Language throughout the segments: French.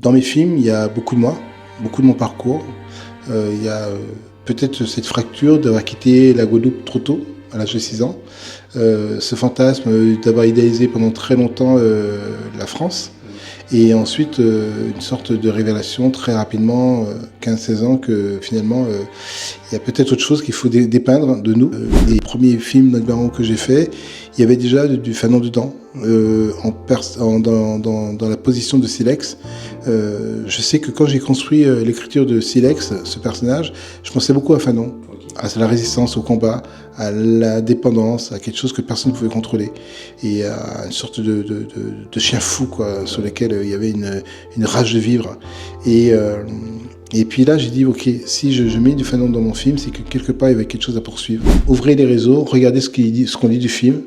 Dans mes films, il y a beaucoup de moi, beaucoup de mon parcours. Il y a peut-être cette fracture d'avoir quitté la Guadeloupe trop tôt, à l'âge de 6 ans. Ce fantasme d'avoir idéalisé pendant très longtemps la France. Et ensuite, une sorte de révélation très rapidement, 15-16 ans, que finalement, il y a peut-être autre chose qu'il faut dépeindre de nous. Les premiers films d'Angbaro que j'ai faits, il y avait déjà du Fanon dedans, dans la position de Silex. Je sais que quand j'ai construit l'écriture de Silex, ce personnage, je pensais beaucoup à Fanon, à la résistance, au combat, à la dépendance, à quelque chose que personne ne pouvait contrôler, et à une sorte de chien fou, quoi, sur lequel il y avait une rage de vivre. Et puis là, j'ai dit, ok, si je mets du Fanon dans mon film, c'est que quelque part, il y avait quelque chose à poursuivre. Ouvrez les réseaux, regardez ce qu'on dit du film,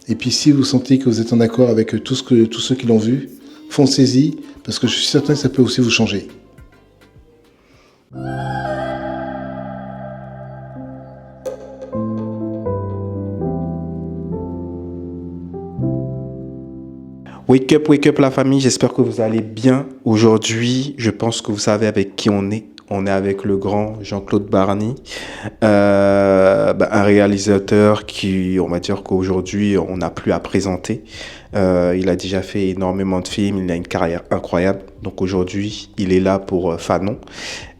et puis si vous sentez que vous êtes en accord avec tous ceux qui l'ont vu, foncez-y, parce que je suis certain que ça peut aussi vous changer. Wake up la famille, j'espère que vous allez bien. Aujourd'hui, je pense que vous savez avec qui on est. On est avec le grand Jean-Claude Barny, un réalisateur qui, on va dire qu'aujourd'hui, on n'a plus à présenter. Il a déjà fait énormément de films, il a une carrière incroyable. Donc aujourd'hui, il est là pour Fanon.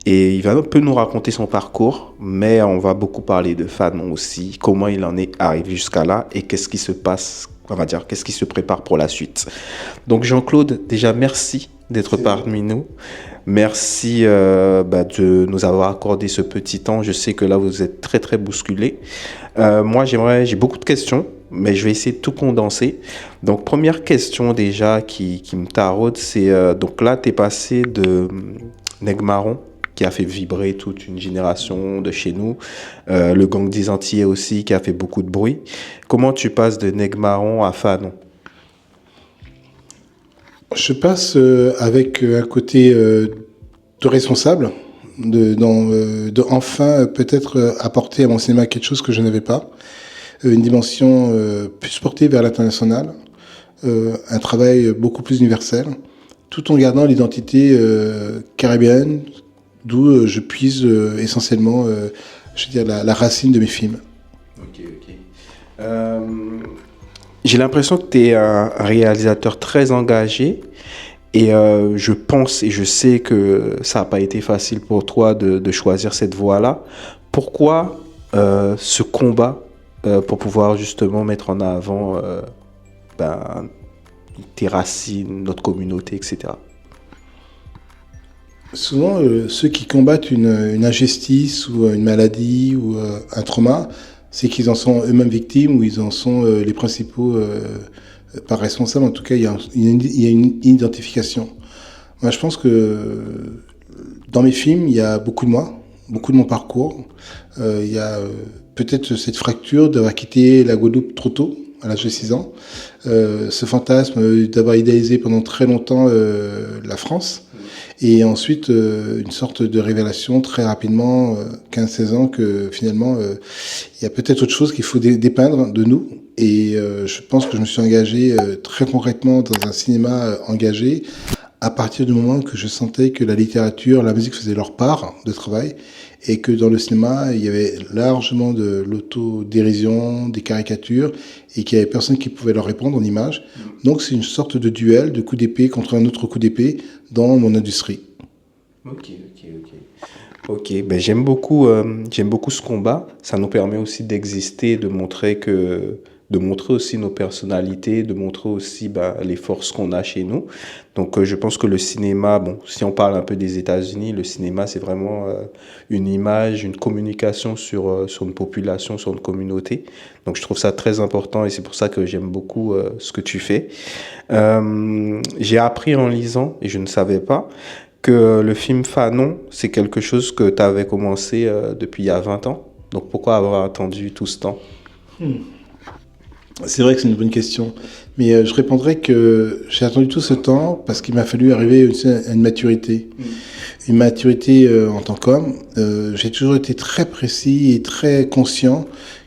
Et il va un peu nous raconter son parcours, mais on va beaucoup parler de Fanon aussi, comment il en est arrivé jusqu'à là et qu'est-ce qui se passe, on va dire, qu'est-ce qui se prépare pour la suite. Donc Jean-Claude, déjà merci d'être parmi nous. Merci de nous avoir accordé ce petit temps. Je sais que là, vous êtes très, très bousculé. Moi, j'ai beaucoup de questions, mais je vais essayer de tout condenser. Donc, première question déjà qui me taraude, c'est... donc là, tu es passé de Nègre Marron, qui a fait vibrer toute une génération de chez nous. Le Gang des Antillais aussi, qui a fait beaucoup de bruit. Comment tu passes de Nègre Marron à Fanon? Je passe avec un côté de responsable, de enfin peut-être apporter à mon cinéma quelque chose que je n'avais pas, une dimension plus portée vers l'international, un travail beaucoup plus universel, tout en gardant l'identité caribéenne, d'où je puise essentiellement je veux dire, la racine de mes films. Ok. J'ai l'impression que tu es un réalisateur très engagé et je pense et je sais que ça n'a pas été facile pour toi de choisir cette voie-là. Pourquoi ce combat pour pouvoir justement mettre en avant tes racines, notre communauté, etc. Souvent, ceux qui combattent une injustice ou une maladie ou un trauma, c'est qu'ils en sont eux-mêmes victimes ou ils en sont les principaux pas responsables. En tout cas, il y a une identification. Moi, je pense que dans mes films, il y a beaucoup de moi, beaucoup de mon parcours. Il y a peut-être cette fracture d'avoir quitté la Guadeloupe trop tôt, à l'âge de 6 ans. Ce fantasme d'avoir idéalisé pendant très longtemps la France. Et ensuite, une sorte de révélation très rapidement, 15-16 ans, que finalement, il y a peut-être autre chose qu'il faut dépeindre de nous. Et je pense que je me suis engagé très concrètement dans un cinéma engagé à partir du moment que je sentais que la littérature, la musique faisaient leur part de travail et que dans le cinéma, il y avait largement de l'autodérision, des caricatures et qu'il y avait personne qui pouvait leur répondre en images. Donc c'est une sorte de duel, de coup d'épée contre un autre coup d'épée dans mon industrie. Ok, ben j'aime beaucoup ce combat. Ça nous permet aussi d'exister, de montrer aussi nos personnalités, de montrer aussi les forces qu'on a chez nous. Donc je pense que le cinéma, bon, si on parle un peu des États-Unis, le cinéma c'est vraiment une image, une communication sur une population, sur une communauté. Donc je trouve ça très important et c'est pour ça que j'aime beaucoup ce que tu fais. J'ai appris en lisant, et je ne savais pas, que le film Fanon, c'est quelque chose que tu avais commencé depuis il y a 20 ans. Donc pourquoi avoir attendu tout ce temps? C'est vrai que c'est une bonne question, mais je répondrai que j'ai attendu tout ce temps parce qu'il m'a fallu arriver à une maturité. Une maturité en tant qu'homme. J'ai toujours été très précis et très conscient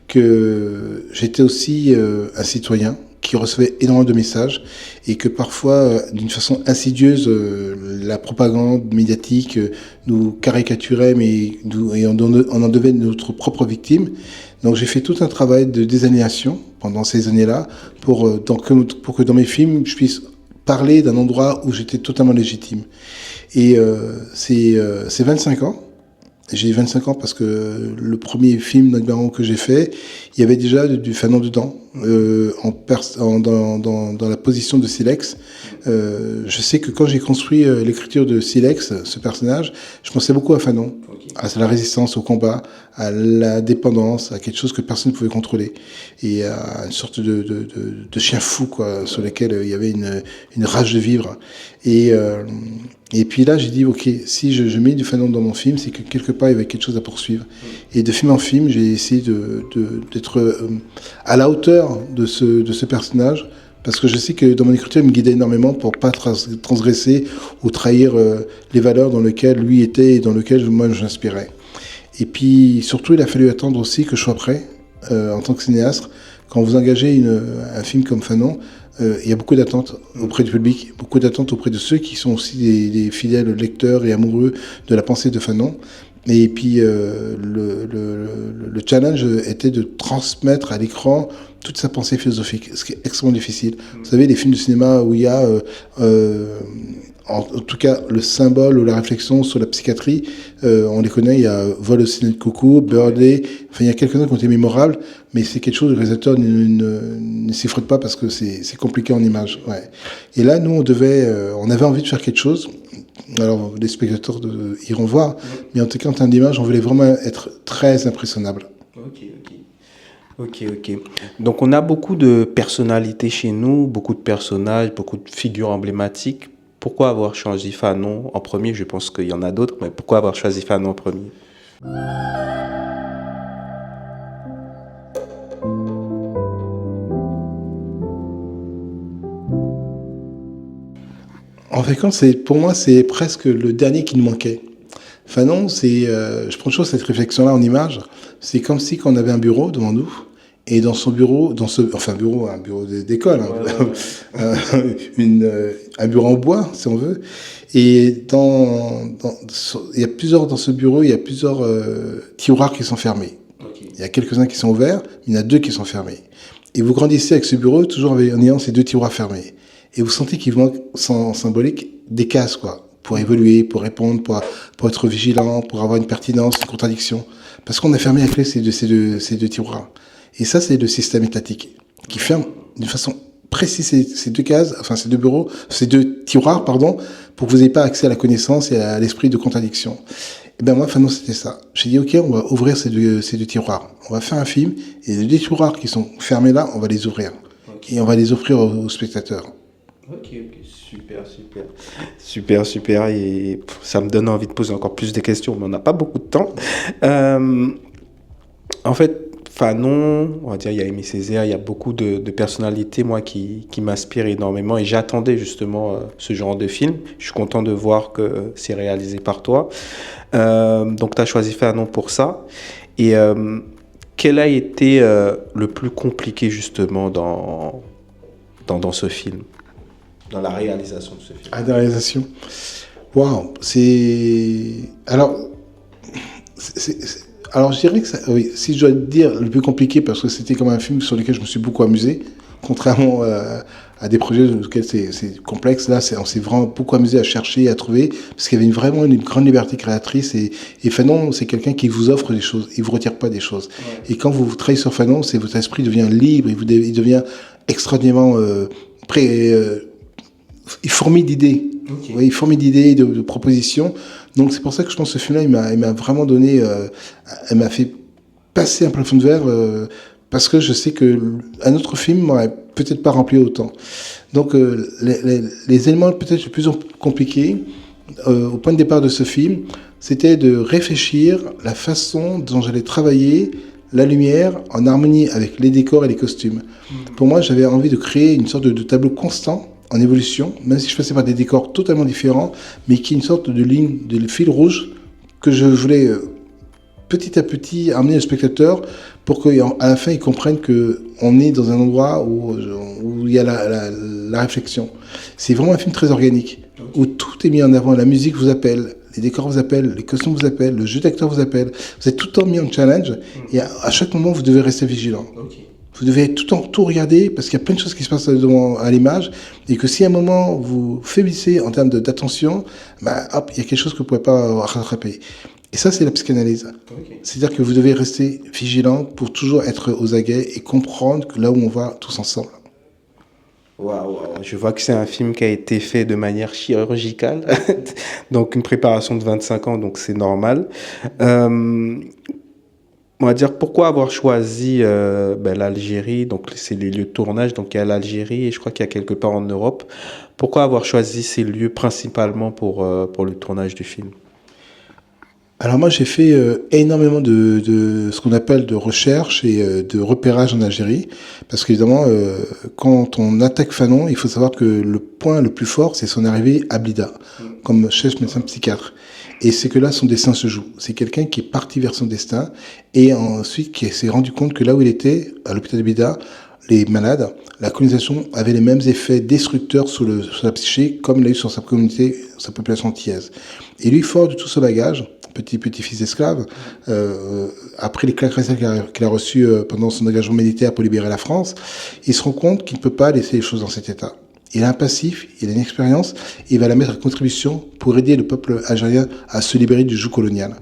que j'étais aussi un citoyen qui recevait énormément de messages et que parfois, d'une façon insidieuse, la propagande médiatique nous caricaturait, et on en devenait notre propre victime. Donc j'ai fait tout un travail de désaliénation pendant ces années-là pour que dans mes films, je puisse parler d'un endroit où j'étais totalement légitime. Et c'est 25 ans. J'ai 25 ans parce que le premier film d'Angbaron que j'ai fait, il y avait déjà du Fanon dedans, dans la position de Silex. Je sais que quand j'ai construit l'écriture de Silex, ce personnage, je pensais beaucoup à Fanon, à la résistance, au combat, à la dépendance, à quelque chose que personne ne pouvait contrôler, et à une sorte de chien fou, quoi, sur lequel il y avait une rage de vivre. Et puis là, j'ai dit, ok, si je mets du Fanon dans mon film, c'est que quelque part, il y avait quelque chose à poursuivre. Et de film en film, j'ai essayé d'être à la hauteur de ce personnage, parce que je sais que dans mon écriture, il me guidait énormément pour pas transgresser ou trahir les valeurs dans lesquelles lui était et dans lesquelles moi j'inspirais. Et puis, surtout, il a fallu attendre aussi que je sois prêt, en tant que cinéaste. Quand vous engagez un film comme Fanon, il y a beaucoup d'attentes auprès du public, beaucoup d'attentes auprès de ceux qui sont aussi des fidèles lecteurs et amoureux de la pensée de Fanon. Et puis le challenge était de transmettre à l'écran toute sa pensée philosophique, ce qui est extrêmement difficile. Vous savez, les films de cinéma où il y a en tout cas le symbole ou la réflexion sur la psychiatrie, on les connaît, il y a Vol au ciné de Coucou, Birdie, enfin il y a quelques-uns qui ont été mémorables, mais c'est quelque chose que le réalisateur ne s'y frotte pas parce que c'est compliqué en image. Ouais. Et là, nous, on avait envie de faire quelque chose. Alors, les spectateurs iront voir, mais en tout cas, en termes d'image, on voulait vraiment être très impressionnable. Ok. Donc, on a beaucoup de personnalités chez nous, beaucoup de personnages, beaucoup de figures emblématiques. Pourquoi avoir choisi Fanon en premier? Je pense qu'il y en a d'autres, mais pourquoi avoir choisi Fanon en premier? En fait, pour moi, c'est presque le dernier qui nous manquait. Fanon, je prends toujours cette réflexion-là en image. C'est comme si quand on avait un bureau devant nous, et dans son bureau, un bureau d'école, un bureau en bois, si on veut. Et il y a dans ce bureau, il y a plusieurs tiroirs qui sont fermés. Okay. Il y a quelques-uns qui sont ouverts, il y en a 2 qui sont fermés. Et vous grandissez avec ce bureau, toujours en ayant ces 2 tiroirs fermés. Et vous sentez qu'il manque, en symbolique, des cases, quoi, pour évoluer, pour répondre, pour être vigilant, pour avoir une pertinence, une contradiction. Parce qu'on a fermé la clé ces deux tiroirs. Et ça, c'est le système étatique qui ferme d'une façon précise ces 2 cases, enfin ces 2 bureaux, ces 2 tiroirs, pardon, pour que vous n'ayez pas accès à la connaissance et à l'esprit de contradiction. Et ben moi, Fanon, c'était ça. J'ai dit, ok, on va ouvrir ces deux tiroirs. On va faire un film, et les 2 tiroirs qui sont fermés là, on va les ouvrir. Okay. Et on va les offrir aux spectateurs. Ok, super. Et ça me donne envie de poser encore plus de questions, mais on n'a pas beaucoup de temps. En fait, Fanon, on va dire, il y a Aimé Césaire, il y a beaucoup de personnalités, moi, qui m'inspirent énormément. Et j'attendais justement ce genre de film. Je suis content de voir que c'est réalisé par toi. Donc, tu as choisi Fanon pour ça. Et quel a été le plus compliqué, justement, dans ce film? Dans la réalisation de ce film. Ah, dans la réalisation. Waouh, Alors, je dirais que oui, si je dois dire le plus compliqué, parce que c'était comme un film sur lequel je me suis beaucoup amusé, contrairement à des projets dans lesquels c'est complexe, là, on s'est vraiment beaucoup amusé à chercher, à trouver, parce qu'il y avait vraiment une grande liberté créatrice, et Fanon, c'est quelqu'un qui vous offre des choses, il vous retire pas des choses. Ouais. Et quand vous travaillez sur Fanon, votre esprit devient libre, il devient extraordinairement il fourmille d'idées. Okay. Oui, il fourmille d'idées, de propositions. Donc c'est pour ça que je pense que ce film-là, il m'a vraiment donné, il m'a fait passer un plafond de verre, parce que je sais qu'un autre film m'aurait peut-être pas rempli autant. Donc les éléments peut-être les plus compliqués au point de départ de ce film, c'était de réfléchir la façon dont j'allais travailler la lumière en harmonie avec les décors et les costumes. Pour moi, j'avais envie de créer une sorte de tableau constant en évolution, même si je passais par des décors totalement différents, mais qui est une sorte de ligne, de fil rouge que je voulais petit à petit amener le spectateur pour qu'à la fin il comprenne qu'on est dans un endroit où il y a la réflexion. C'est vraiment un film très organique. où tout est mis en avant. La musique vous appelle, les décors vous appellent, les costumes vous appellent, le jeu d'acteur vous appelle. Vous êtes tout le temps mis en challenge et à chaque moment, vous devez rester vigilant. Vous devez tout le temps tout regarder parce qu'il y a plein de choses qui se passent à l'image et que si à un moment vous faiblissez en termes d'attention, bah, hop, il y a quelque chose que vous ne pouvez pas rattraper. Et ça, c'est la psychanalyse. C'est-à-dire que vous devez rester vigilant pour toujours être aux aguets et comprendre que là où on va tous ensemble. Waouh, je vois que c'est un film qui a été fait de manière chirurgicale, donc une préparation de 25 ans, donc c'est normal. On va dire pourquoi avoir choisi l'Algérie, donc c'est les lieux de tournage, donc il y a l'Algérie et je crois qu'il y a quelque part en Europe. Pourquoi avoir choisi ces lieux principalement pour le tournage du film? Alors moi, j'ai fait énormément de ce qu'on appelle de recherche et de repérage en Algérie, parce qu'évidemment, quand on attaque Fanon, il faut savoir que le point le plus fort, c'est son arrivée à Blida, comme chef médecin psychiatre. Et c'est que là, son destin se joue. C'est quelqu'un qui est parti vers son destin et ensuite qui s'est rendu compte que là où il était, à l'hôpital de Blida, les malades, la colonisation avait les mêmes effets destructeurs sur la psyché comme il a eu sur sa communauté, sa population antillaise. Et lui, fort de tout ce bagage, petit-fils d'esclave, après les claques qu'il a reçues pendant son engagement militaire pour libérer la France, il se rend compte qu'il ne peut pas laisser les choses dans cet état. Il a un passif, il a une expérience, et il va la mettre à contribution pour aider le peuple algérien à se libérer du joug colonial.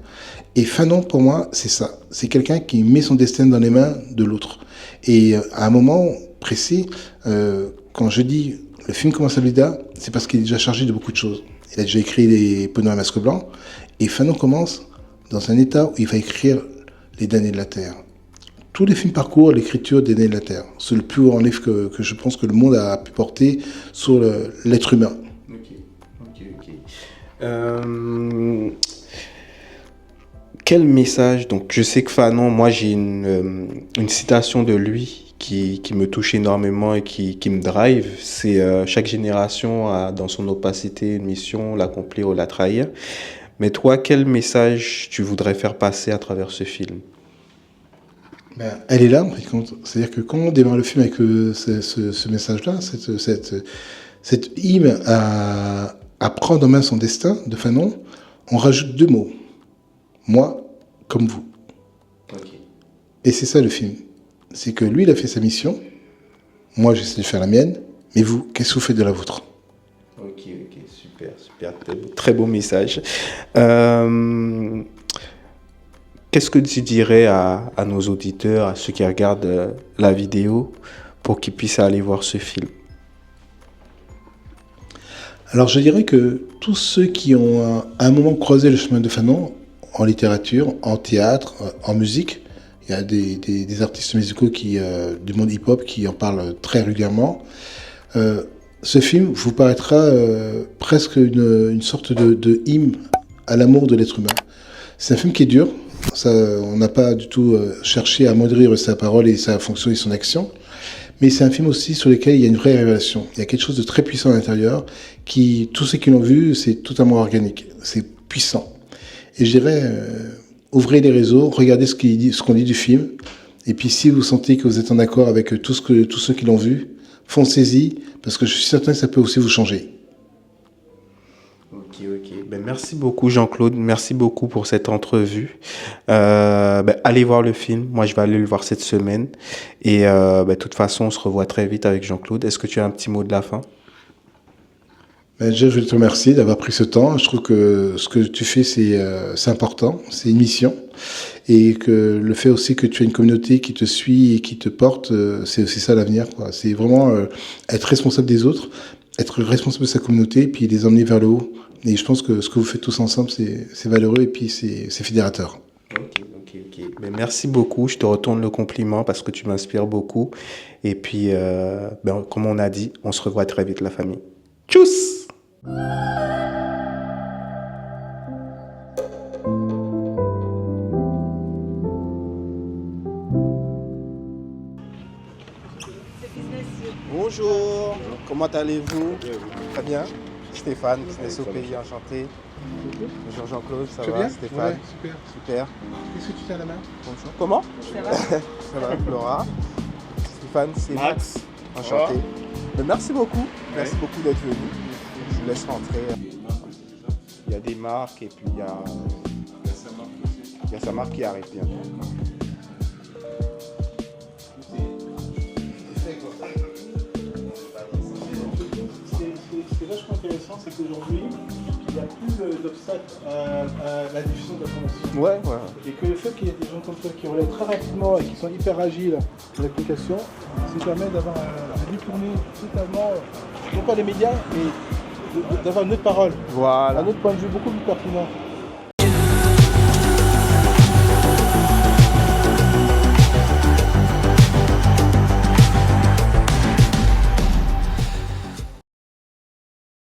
Et Fanon, pour moi, c'est ça. C'est quelqu'un qui met son destin dans les mains de l'autre. Et à un moment précis, quand je dis le film commence à Blida, c'est parce qu'il est déjà chargé de beaucoup de choses. Il a déjà écrit Les Peaux noires et Masques blancs, et Fanon commence dans un état où il va écrire Les damnés de la terre. Tous les films parcourent l'écriture des damnés de la terre. C'est le plus grand livre que je pense que le monde a pu porter sur l'être humain. Quel message, donc je sais que Fanon, moi j'ai une citation de lui qui me touche énormément et qui me drive, c'est chaque génération a dans son opacité une mission, l'accomplir ou la trahir. Mais toi, quel message tu voudrais faire passer à travers ce film? Ben, elle est là, en fait, c'est-à-dire que quand on démarre le film avec ce message-là, cette hymne à prendre en main son destin de Fanon, on rajoute 2 mots. Moi, comme vous. Okay. Et c'est ça le film. C'est que lui, il a fait sa mission. Moi, j'essaie de faire la mienne. Mais vous, qu'est-ce que vous faites de la vôtre? Ok, super. Très beau message. Qu'est-ce que tu dirais à nos auditeurs, à ceux qui regardent la vidéo, pour qu'ils puissent aller voir ce film? Alors, je dirais que tous ceux qui ont à un moment croisé le chemin de Fanon, en littérature, en théâtre, en musique, il y a des artistes musicaux du monde hip-hop qui en parlent très régulièrement. Ce film vous paraîtra presque une sorte de hymne à l'amour de l'être humain. C'est un film qui est dur. On n'a pas du tout cherché à amoindrir sa parole et sa fonction et son action. Mais c'est un film aussi sur lequel il y a une vraie révélation. Il y a quelque chose de très puissant à l'intérieur tous ceux qui l'ont vu, c'est totalement organique. C'est puissant. Et je dirais, ouvrez les réseaux, regardez ce qu'on dit du film. Et puis si vous sentez que vous êtes en accord avec tous ceux qui l'ont vu, foncez-y, parce que je suis certain que ça peut aussi vous changer. Ok. Ben, merci beaucoup Jean-Claude, merci beaucoup pour cette entrevue. Allez voir le film, moi je vais aller le voir cette semaine. Et de toute façon, on se revoit très vite avec Jean-Claude. Est-ce que tu as un petit mot de la fin? Je veux te remercier d'avoir pris ce temps. Je trouve que ce que tu fais, c'est important, c'est une mission. Et que le fait aussi que tu as une communauté qui te suit et qui te porte, c'est aussi ça l'avenir, quoi. C'est vraiment être responsable des autres, être responsable de sa communauté, puis les emmener vers le haut. Et je pense que ce que vous faites tous ensemble, c'est valeureux et puis c'est fédérateur. Ok. Mais merci beaucoup, je te retourne le compliment parce que tu m'inspires beaucoup. Et puis, comme on a dit, on se revoit très vite la famille. Tchuss! Bonjour, comment allez-vous? Très bien. Stéphane, Business au pays, enchanté. Bonjour Jean-Claude, ça va? bien? Stéphane, Ouais, super. Qu'est-ce que tu tiens à la main? Bonjour. Comment? Ça va? Ça va, Flora. Stéphane, c'est Max, enchanté. Mais merci beaucoup d'être venu. laisse rentrer. Il y a des marques et puis il y a sa marque qui arrive bientôt. Ce qui est vachement intéressant, c'est qu'aujourd'hui, il n'y a plus d'obstacles à la diffusion de l'information. Ouais. Et que le fait qu'il y ait des gens comme toi qui relèvent très rapidement et qui sont hyper agiles dans l'application, ça permet d'avoir un détourné totalement, non pas les médias, mais d'avoir une autre parole, Voilà. un autre point de vue beaucoup plus pertinent.